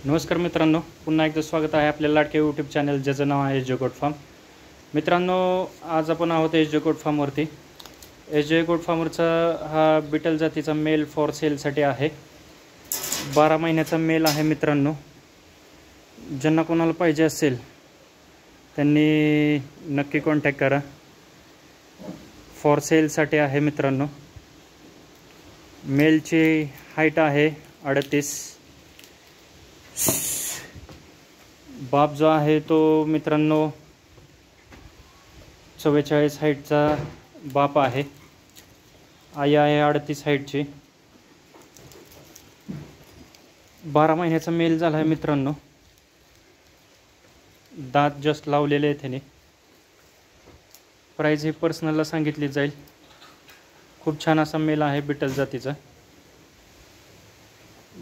नमस्कार मित्रांनो, पुन्हा एकदा स्वागत आहे आपल्या लाडक्या यूट्यूब चॅनल ज्याचं नाव आहे एस जे गोट फार्म. मित्रांनो, आज आपण आहोत एस जे गोट फार्मवरती. एस जे गोट फार्मवरचा हा बिटल जातीचा मेल फॉर सेलसाठी आहे. 12 महिन्याचा मेल आहे मित्रांनो. ज्यांना कोणाला पाहिजे असेल त्यांनी नक्की कॉन्टॅक्ट करा. फॉर सेलसाठी आहे मित्रांनो. मेलची हाईट आहे 38. बाप जो आहे तो मित्रांनो 44 हाईटचा बाप आहे. आई आहे 38 हाईटची. 12 महिन्याचा मेल झाला आहे मित्रांनो. दात जस्ट लावलेले आहेत त्याने. प्राईज ही पर्सनलला सांगितली जाईल. खूप छान असा मेल आहे बिटल जातीचा.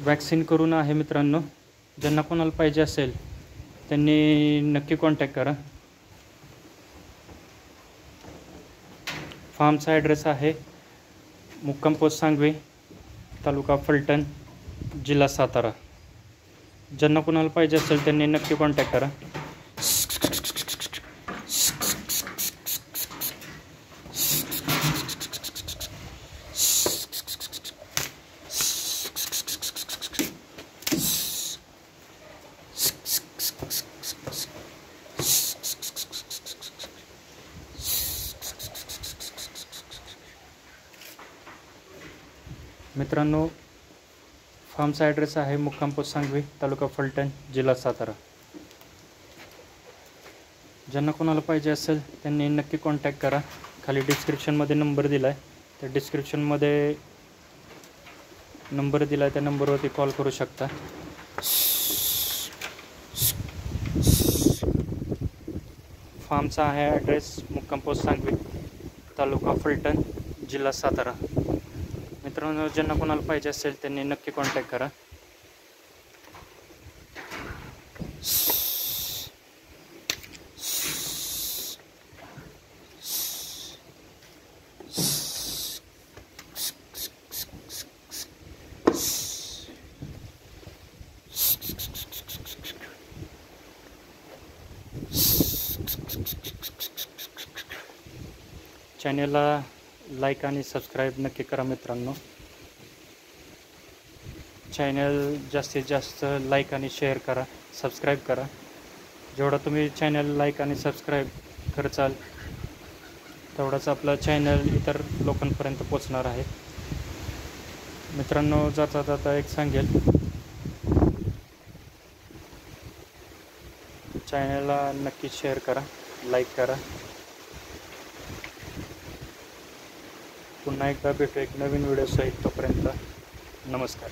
वॅक्सिन करून आहे मित्रांनो. ज्यांना कोणाला पाहिजे असेल त्यांनी नक्की कॉन्टॅक्ट करा. फार्मचा ॲड्रेस आहे मुक्काम पोस्ट सांगवी, तालुका फलटण, जिल्हा सातारा. ज्यांना कोणाला पाहिजे असेल त्यांनी नक्की कॉन्टॅक्ट करा. मित्रांनो, फार्मचा ॲड्रेस आहे मुक्काम पोस्ट सांगवी, तालुका फलटण, जिल्हा सातारा. ज्यांना कोणाला पाहिजे असेल त्यांनी नक्की कॉन्टॅक्ट करा. खाली डिस्क्रिप्शनमध्ये नंबर दिला आहे. त्या डिस्क्रिप्शनमध्ये नंबर दिला आहे, त्या नंबरवरती कॉल करू शकता. फार्मचा आहे ॲड्रेस मुक्काम पोस्ट सांगवी, तालुका फलटण, जिल्हा सातारा. मित्रांनो, ज्यांना कोणाला पाहिजे असेल त्यांनी नक्की कॉन्टॅक्ट करा. चॅनलला लाईक आणि सबस्क्राईब नक्की करा मित्रांनो. चॅनल जास्तीत जास्त लाईक आणि शेअर करा, सबस्क्राईब करा. जेवढा तुम्ही चॅनल लाईक आणि सबस्क्राईब करचाल तेवढाच आपला चॅनल इतर लोकांपर्यंत पोचणार आहे. मित्रांनो, जाता जाता एक सांगेल, चॅनलला नक्की शेअर करा, लाईक करा. पुन्हा एकदा भेटू एक नवीन व्हिडिओ सहित. तोपर्यंत नमस्कार.